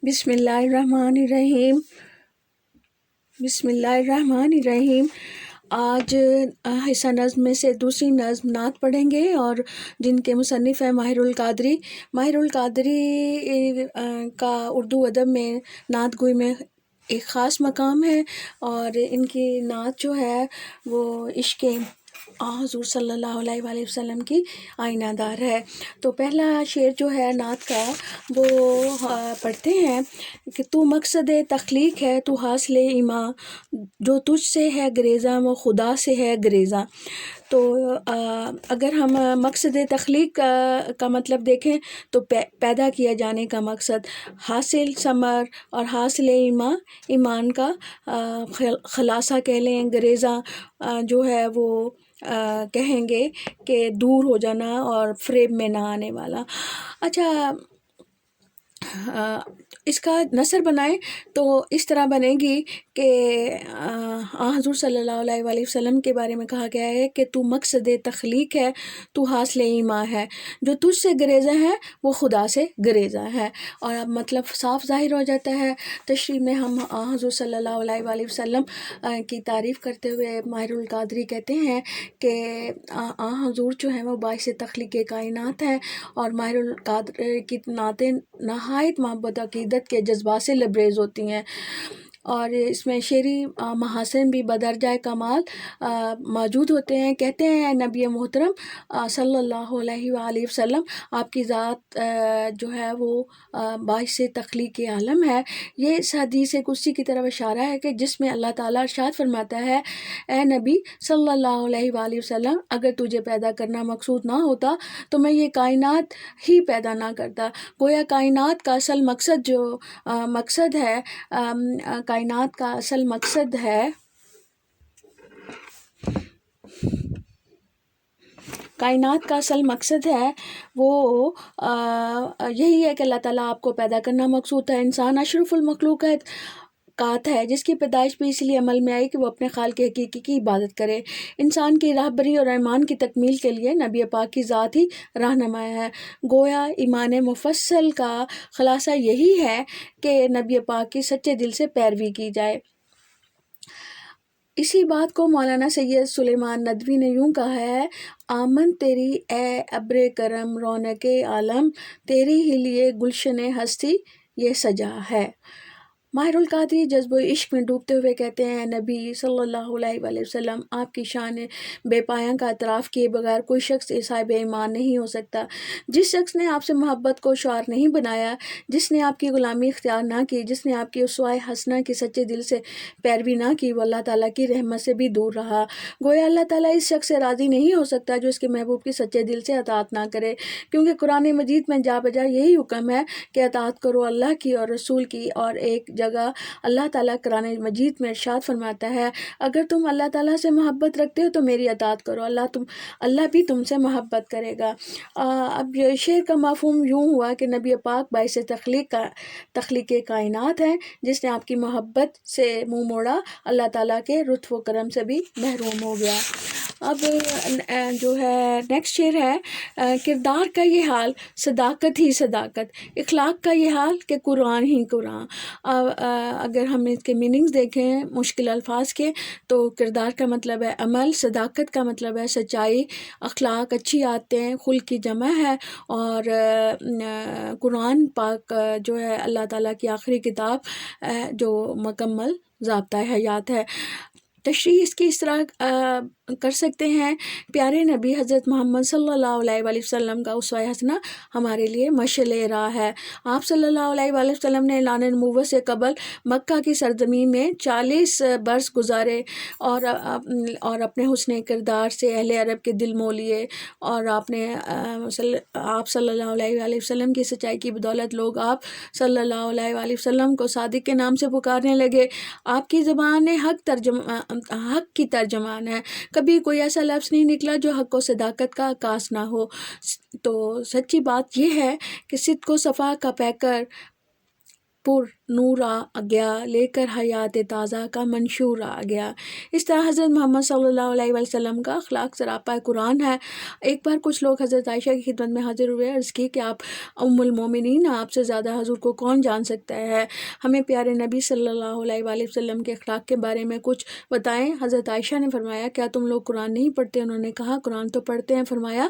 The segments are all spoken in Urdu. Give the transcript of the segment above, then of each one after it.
بسم اللہ الرحمن الرحیم، بسم اللہ الرحمن الرحیم۔ آج حصہ نظم میں سے دوسری نظم نعت پڑھیں گے، اور جن کے مصنف ہیں ماہر القادری۔ ماہر القادری کا اردو ادب میں نعت گوئی میں ایک خاص مقام ہے، اور ان کی نعت جو ہے وہ عشق حضور صلی اللہ علیہ وآلہ وسلم کی آئینہ دار ہے۔ تو پہلا شعر جو ہے نعت کا وہ پڑھتے ہیں کہ تو مقصد تخلیق ہے تو حاصل ایماں، جو تجھ سے ہے گریزاں وہ خدا سے ہے گریزاں۔ تو اگر ہم مقصد تخلیق کا مطلب دیکھیں تو پیدا کیا جانے کا مقصد، حاصل ثمر اور حاصل ایمان کا خلاصہ کہہ لیں، گریزاں جو ہے وہ کہیں گے کہ دور ہو جانا اور فریب میں نہ آنے والا۔ اچھا، اس کا نثر بنائیں تو اس طرح بنے گی کہ حضور صلی اللہ علیہ وآلہ وسلم کے بارے میں کہا گیا ہے کہ تو مقصد تخلیق ہے تو حاصل ایماں ہے، جو تجھ سے گریزاں ہے وہ خدا سے گریزاں ہے۔ اور اب مطلب صاف ظاہر ہو جاتا ہے۔ تشریح میں ہم حضور صلی اللہ علیہ وآلہ وسلم کی تعریف کرتے ہوئے ماہر القادری کہتے ہیں کہ حضور جو ہیں وہ باعث تخلیق کائنات ہیں، اور ماہر القادری کی نعتیں نہایت محبت عقیدت کے جذبات سے لبریز ہوتی ہیں، اور اس میں شعری محاسن بھی بدرجہ کمال موجود ہوتے ہیں۔ کہتے ہیں نبی محترم صلی اللہ علیہ وآلہ وسلم، آپ کی ذات جو ہے وہ باعث تخلیق عالم ہے۔ یہ اس حدیث قدسی کی طرف اشارہ ہے کہ جس میں اللہ تعالیٰ ارشاد فرماتا ہے، اے نبی صلی اللہ علیہ وآلہ وسلم، اگر تجھے پیدا کرنا مقصود نہ ہوتا تو میں یہ کائنات ہی پیدا نہ کرتا۔ گویا کائنات کا اصل مقصد کائنات کا اصل مقصد ہے وہ یہی ہے کہ اللہ تعالیٰ آپ کو پیدا کرنا مقصود تھا۔ انسان اشرف المخلوقات ہے، جس کی پیدائش بھی اس لیے عمل میں آئی کہ وہ اپنے خالق حقیقی کی عبادت کرے۔ انسان کی راہبری اور ایمان کی تکمیل کے لیے نبی پاک کی ذات ہی رہنما ہے۔ گویا ایمان مفصل کا خلاصہ یہی ہے کہ نبی پاک کی سچے دل سے پیروی کی جائے۔ اسی بات کو مولانا سید سلیمان ندوی نے یوں کہا ہے، آمن تیری اے ابر کرم رونق عالم، تیری ہی لیے گلشن ہستی یہ سجا ہے۔ ماہر القادری جذب و عشق میں ڈوبتے ہوئے کہتے ہیں، نبی صلی اللہ علیہ وآلہ وسلم، آپ کی شان بے پایاں کا اعتراف کیے بغیر کوئی شخص صاحب ایمان نہیں ہو سکتا۔ جس شخص نے آپ سے محبت کو شعار نہیں بنایا، جس نے آپ کی غلامی اختیار نہ کی، جس نے آپ کی اسوہ حسنہ کی سچے دل سے پیروی نہ کی، وہ اللہ تعالیٰ کی رحمت سے بھی دور رہا۔ گویا اللہ تعالیٰ اس شخص سے راضی نہیں ہو سکتا جو اس کے محبوب کی سچے دل سے اطاعت نہ کرے، کیونکہ قرآن مجید میں جا بجا یہی حکم ہے کہ اطاعت کرو اللہ کی اور رسول کی۔ اور ایک جگہ اللہ تعالیٰ قرآن مجید میں ارشاد فرماتا ہے، اگر تم اللہ تعالیٰ سے محبت رکھتے ہو تو میری اطاعت کرو، اللہ بھی تم سے محبت کرے گا۔ اب شعر کا مفہوم یوں ہوا کہ نبی پاک باعث تخلیق کائنات ہیں، جس نے آپ کی محبت سے منہ موڑا، اللہ تعالیٰ کے لطف و کرم سے بھی محروم ہو گیا۔ اب جو ہے نیکسٹ شعر ہے، کردار کا یہ حال صداقت ہی صداقت، اخلاق کا یہ حال کہ قرآن ہی قرآن۔ اگر ہم اس کے میننگز دیکھیں مشکل الفاظ کے، تو کردار کا مطلب ہے عمل، صداقت کا مطلب ہے سچائی، اخلاق اچھی عادتیں، خلق کی جمع ہے، اور قرآن پاک جو ہے اللہ تعالیٰ کی آخری کتاب جو مکمل ضابطہ حیات ہے۔ تشریح اس کی اس طرح کر سکتے ہیں، پیارے نبی حضرت محمد صلی اللہ علیہ وآلہ وسلم کا اسوہ حسنہ ہمارے لیے مشعل راہ ہے۔ آپ صلی اللہ علیہ وآلہ وسلم نے اعلان نبوت سے قبل مکہ کی سرزمین میں 40 برس گزارے، اور اپنے حسن کردار سے اہل عرب کے دل مو لیے، اور آپ صلی اللہ علیہ وآلہ وسلم کی سچائی کی بدولت لوگ آپ صلی اللہ علیہ وآلہ وسلم کو صادق کے نام سے پکارنے لگے۔ آپ کی زبان حق کی ترجمان ہے، کبھی کوئی ایسا لفظ نہیں نکلا جو حق و صداقت کا عکاس نہ ہو۔ تو سچی بات یہ ہے کہ صدق و صفا کا پیکر پر نور آ گیا، لے کر حیات تازہ کا منشور آ گیا۔ اس طرح حضرت محمد صلی اللہ علیہ وسلم کا اخلاق سراپا قرآن ہے۔ ایک بار کچھ لوگ حضرت عائشہ کی خدمت میں حاضر ہوئے، عرض کی کہ آپ ام المومنین، آپ سے زیادہ حضور کو کون جان سکتا ہے؟ ہمیں پیارے نبی صلی اللہ علیہ وآلہ وسلم کے اخلاق کے بارے میں کچھ بتائیں۔ حضرت عائشہ نے فرمایا، کیا تم لوگ قرآن نہیں پڑھتے؟ انہوں نے کہا، قرآن تو پڑھتے ہیں۔ فرمایا،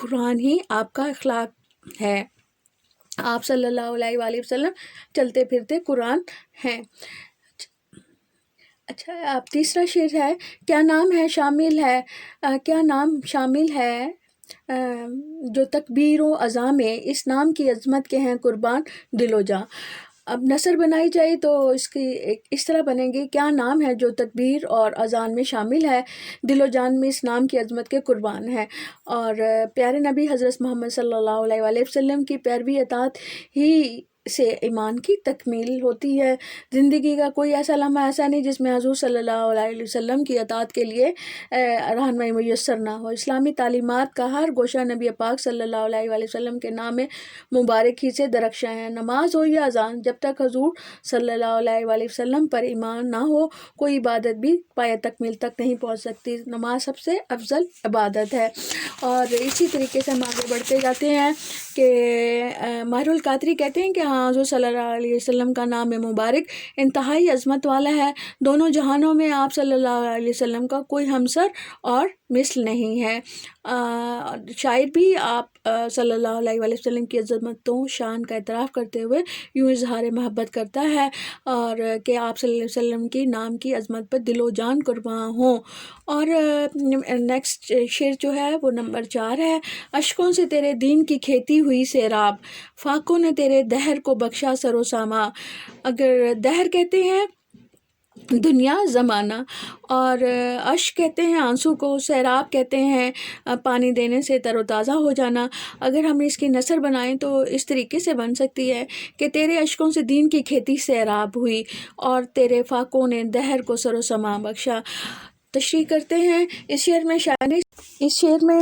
قرآن ہی آپ کا اخلاق ہے۔ آپ صلی اللہ علیہ وآلہ وسلم چلتے پھرتے قرآن ہیں۔ اچھا، اب تیسرا شعر ہے، کیا نام ہے شامل ہے، کیا نام شامل ہے جو تکبیر و اذان میں، اس نام کی عظمت کے ہیں قربان دل و جاں۔ اب نثر بنائی جائے تو اس کی اس طرح بنے گی، کیا نام ہے جو تکبیر اور اذان میں شامل ہے، دل و جان میں اس نام کی عظمت کے قربان ہے۔ اور پیارے نبی حضرت محمد صلی اللہ علیہ وآلہ وسلم کی پیروی اطاعت ہی سے ایمان کی تکمیل ہوتی ہے۔ زندگی کا کوئی ایسا لمحہ ایسا نہیں جس میں حضور صلی اللہ علیہ وسلم کی اطاعت کے لیے رہنمائی میسر نہ ہو۔ اسلامی تعلیمات کا ہر گوشہ نبی پاک صلی اللہ علیہ وآلہ وسلم کے نام مبارک ہی سے درخشاں ہے۔ نماز ہو یا اذان، جب تک حضور صلی اللہ علیہ وآلہ وسلم پر ایمان نہ ہو، کوئی عبادت بھی پایہ تکمیل تک نہیں پہنچ سکتی۔ نماز سب سے افضل عبادت ہے۔ اور اسی طریقے سے ہم آگے بڑھتے جاتے ہیں کہ ماہر القادری کہتے ہیں کہ حضور صلی اللہ علیہ وسلم کا نام مبارک انتہائی عظمت والا ہے۔ دونوں جہانوں میں آپ صلی اللہ علیہ وسلم کا کوئی ہمسر اور مثل نہیں ہے۔ شاعر بھی آپ صلی اللہ علیہ وآلہ وسلم کی عظمتوں شان کا اعتراف کرتے ہوئے یوں اظہار محبت کرتا ہے اور کہ آپ صلی اللہ علیہ وسلم کی نام کی عظمت پر دل و جان قرباں ہوں۔ اور نیکسٹ شعر جو ہے وہ نمبر 4 ہے، اشکوں سے تیرے دین کی کھیتی ہوئی سیراب، فاقوں نے تیرے دہر کو بخشا سر و ساما۔ اگر دہر کہتے ہیں دنیا زمانہ، اور اشک کہتے ہیں آنسو کو، سیراب کہتے ہیں پانی دینے سے تر و تازہ ہو جانا۔ اگر ہم اس کی نثر بنائیں تو اس طریقے سے بن سکتی ہے کہ تیرے اشکوں سے دین کی کھیتی سیراب ہوئی اور تیرے فاقوں نے دہر کو سر و سما بخشا۔ تشریح کرتے ہیں، اس شعر میں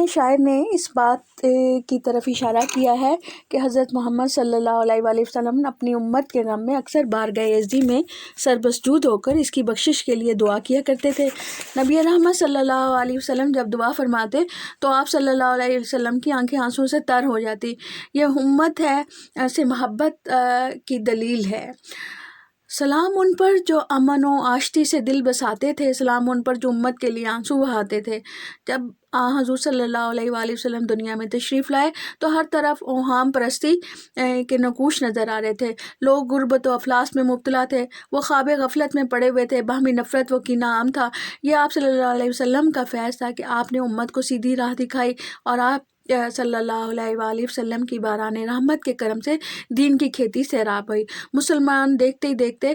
شاعر نے اس بات کی طرف اشارہ کیا ہے کہ حضرت محمد صلی اللہ علیہ وآلہ وسلم اپنی امت کے غم میں اکثر بارگاہ یزدی میں سربسجود ہو کر اس کی بخشش کے لیے دعا کیا کرتے تھے۔ نبی رحمت صلی اللہ علیہ وسلم جب دعا فرماتے تو آپ صلی اللہ علیہ وسلم کی آنکھیں آنسوں سے تر ہو جاتی۔ یہ امت ہے سے محبت کی دلیل ہے۔ سلام ان پر جو امن و آشتی سے دل بساتے تھے، سلام ان پر جو امت کے لیے آنسو بہاتے تھے۔ جب حضور صلی اللہ علیہ وآلہ وسلم دنیا میں تشریف لائے تو ہر طرف اوہام پرستی کے نقوش نظر آ رہے تھے۔ لوگ غربت و افلاس میں مبتلا تھے، وہ خواب غفلت میں پڑے ہوئے تھے، باہمی نفرت و کینہ عام تھا۔ یہ آپ صلی اللہ علیہ وسلم کا فیض تھا کہ آپ نے امت کو سیدھی راہ دکھائی اور آپ صلی اللہ علیہ وآلہ وسلم کی باران رحمت کے کرم سے دین کی کھیتی سیراب ہوئی۔ مسلمان دیکھتے ہی دیکھتے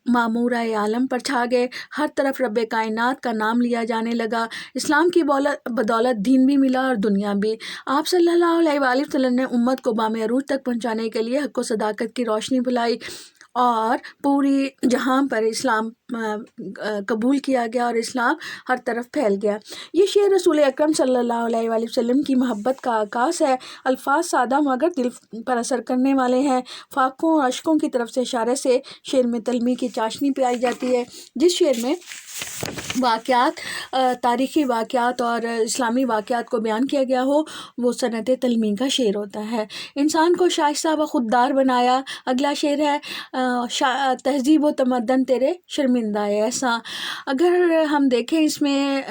معمورہ عالم پر چھا گئے، ہر طرف رب کائنات کا نام لیا جانے لگا۔ اسلام کی بدولت دین بھی ملا اور دنیا بھی۔ آپ صلی اللہ علیہ وآلہ وسلم نے امت کو بام عروج تک پہنچانے کے لیے حق و صداقت کی روشنی پھیلائی اور پوری جہاں پر اسلام قبول کیا گیا اور اسلام ہر طرف پھیل گیا۔ یہ شعر رسول اکرم صلی اللہ علیہ وآلہ وسلم کی محبت کا عکاس ہے۔ الفاظ سادہ مگر دل پر اثر کرنے والے ہیں۔ فاقوں اور اشکوں کی طرف سے اشارے سے شعر میں تلمی کی چاشنی پائی جاتی ہے۔ جس شعر میں واقعات، تاریخی واقعات اور اسلامی واقعات کو بیان کیا گیا ہو وہ صنعت تلمی کا شعر ہوتا ہے۔ انسان کو شائستہ و خوددار بنایا۔ اگلا شعر ہے، تہذیب و تمدن تیرے شرمندہ احساں۔ اگر ہم دیکھیں اس میں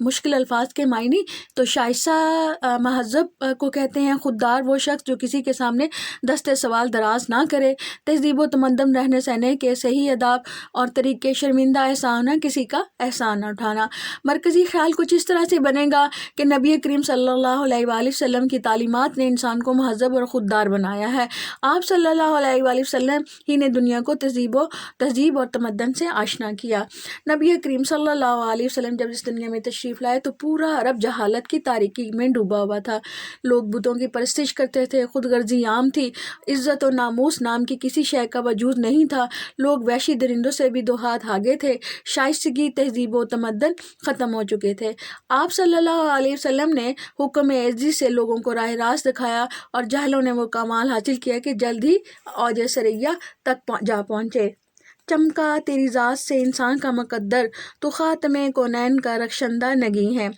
مشکل الفاظ کے معنی تو شائستہ مہذب کو کہتے ہیں، خوددار وہ شخص جو کسی کے سامنے دست سوال دراز نہ کرے، تہذیب و تمدن رہنے سہنے کے صحیح آداب اور طریقے، شرمندہ احسان ہے کسی کا احسان نہ اٹھانا۔ مرکزی خیال کچھ اس طرح سے بنے گا کہ نبی کریم صلی اللہ علیہ وآلہ وسلم کی تعلیمات نے انسان کو مہذب اور خوددار بنایا ہے۔ آپ صلی اللہ علیہ وآلہ وسلم ہی نے دنیا کو تہذیب اور تمدن سے آشنا کیا۔ نبی کریم صلی اللہ علیہ وسلم جب اس دنیا میں تشریف لائے تو پورا عرب جہالت کی تاریکی میں ڈوبا ہوا تھا۔ لوگ بتوں کی پرستش کرتے تھے، خود غرضی عام تھی، عزت و ناموس نام کی کسی شے کا وجود نہیں تھا۔ لوگ وحشی درندوں سے بھی دو ہاتھ آگے تھے۔ شائستہ شائستگی، تہذیب و تمدن ختم ہو چکے تھے۔ آپ صلی اللہ علیہ وسلم نے حکم عزی سے لوگوں کو راہ راست دکھایا اور جاہلوں نے وہ کمال حاصل کیا کہ جلد ہی اوج ثریا تک جا پہنچے۔ چمکا تیری ذات سے انسان کا مقدر، تو خاتم کونین کا رخشندہ نگیں ہے۔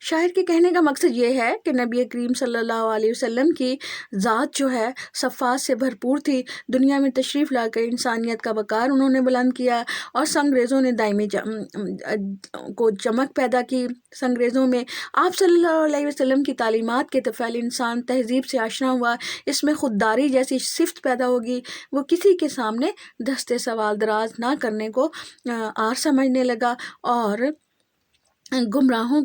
شاعر کے کہنے کا مقصد یہ ہے کہ نبی کریم صلی اللہ علیہ وسلم کی ذات جو ہے صفات سے بھرپور تھی۔ دنیا میں تشریف لا کر انسانیت کا وقار انہوں نے بلند کیا اور سنگریزوں نے دائمی کو چمک پیدا کی۔ سنگریزوں میں آپ صلی اللہ علیہ وسلم کی تعلیمات کے طفل انسان تہذیب سے آشنا ہوا، اس میں خودداری جیسی صفت پیدا ہوگی، وہ کسی کے سامنے دستے سوال دراز نہ کرنے کو آر سمجھنے لگا، اور گمراہوں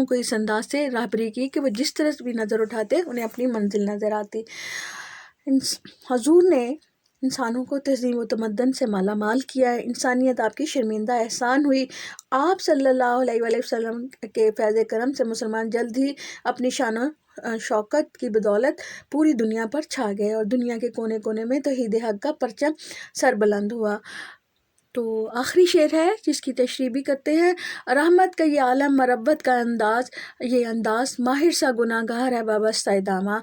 کو اس انداز سے راہبری کی کہ وہ جس طرف بھی نظر اٹھاتے انہیں اپنی منزل نظر آتی۔ حضور نے انسانوں کو تہذیب و تمدن سے مالا مال کیا ہے، انسانیت آپ کی شرمندہ احسان ہوئی۔ آپ صلی اللہ علیہ وآلہ وسلم کے فیض کرم سے مسلمان جلد ہی اپنی شان و شوکت کی بدولت پوری دنیا پر چھا گئے اور دنیا کے کونے کونے میں توحید حق کا پرچم سربلند ہوا۔ تو آخری شعر ہے جس کی تشریح بھی کرتے ہیں۔ رحمت کا یہ عالم، مربت کا یہ انداز، ماہر سا گناہ گار ہے وابستہ داماں۔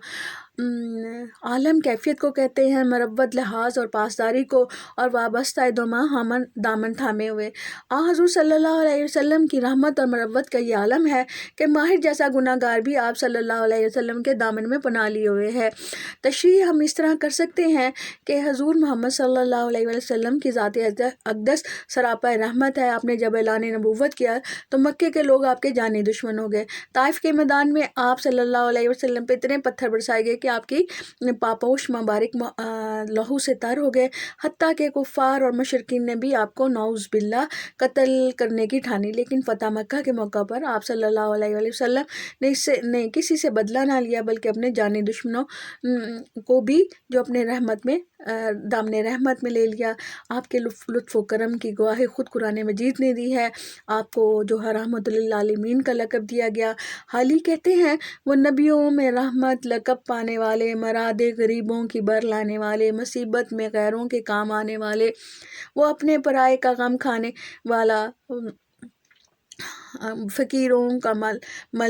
عالم کیفیت کو کہتے ہیں، مربت لحاظ اور پاسداری کو، اور وابستہ دامن تھامے ہوئے۔ حضور صلی اللہ علیہ وسلم کی رحمت اور مربت کا یہ عالم ہے کہ ماہر جیسا گناہ گار بھی آپ صلی اللہ علیہ وسلم کے دامن میں پناہ لیے ہوئے ہے۔ تشریح ہم اس طرح کر سکتے ہیں کہ حضور محمد صلی اللہ علیہ وسلم کی ذات اقدس سراپا رحمت ہے۔ آپ نے جب اعلان نبوت کیا تو مکے کے لوگ آپ کے جانی دشمن ہو گئے۔ طائف کے میدان میں آپ صلی اللہ علیہ وسلم پہ اتنے پتھر برسائے گئے کہ آپ کی پاپوش مبارک لہو سے تر ہو گئے، حتیٰ کہ کفار اور مشرکین نے بھی آپ کو نعوذ باللہ قتل کرنے کی ٹھانی۔ لیکن فتح مکہ کے موقع پر آپ صلی اللہ علیہ وسلم نے کسی سے بدلہ نہ لیا، بلکہ اپنے جانی دشمنوں کو بھی جو اپنے دامن رحمت میں لے لیا۔ آپ کے لطف و کرم کی گواہی خود قرآن مجید نے دی ہے۔ آپ کو جو رحمت للعالمین کا لقب دیا گیا، حالی کہتے ہیں وہ نبیوں میں رحمت لقب پانے والے، مراد غریبوں کی بر لانے والے، مصیبت میں غیروں کے کام آنے والے، وہ اپنے پرائے کا غم کھانے والا، فقیروں کا مل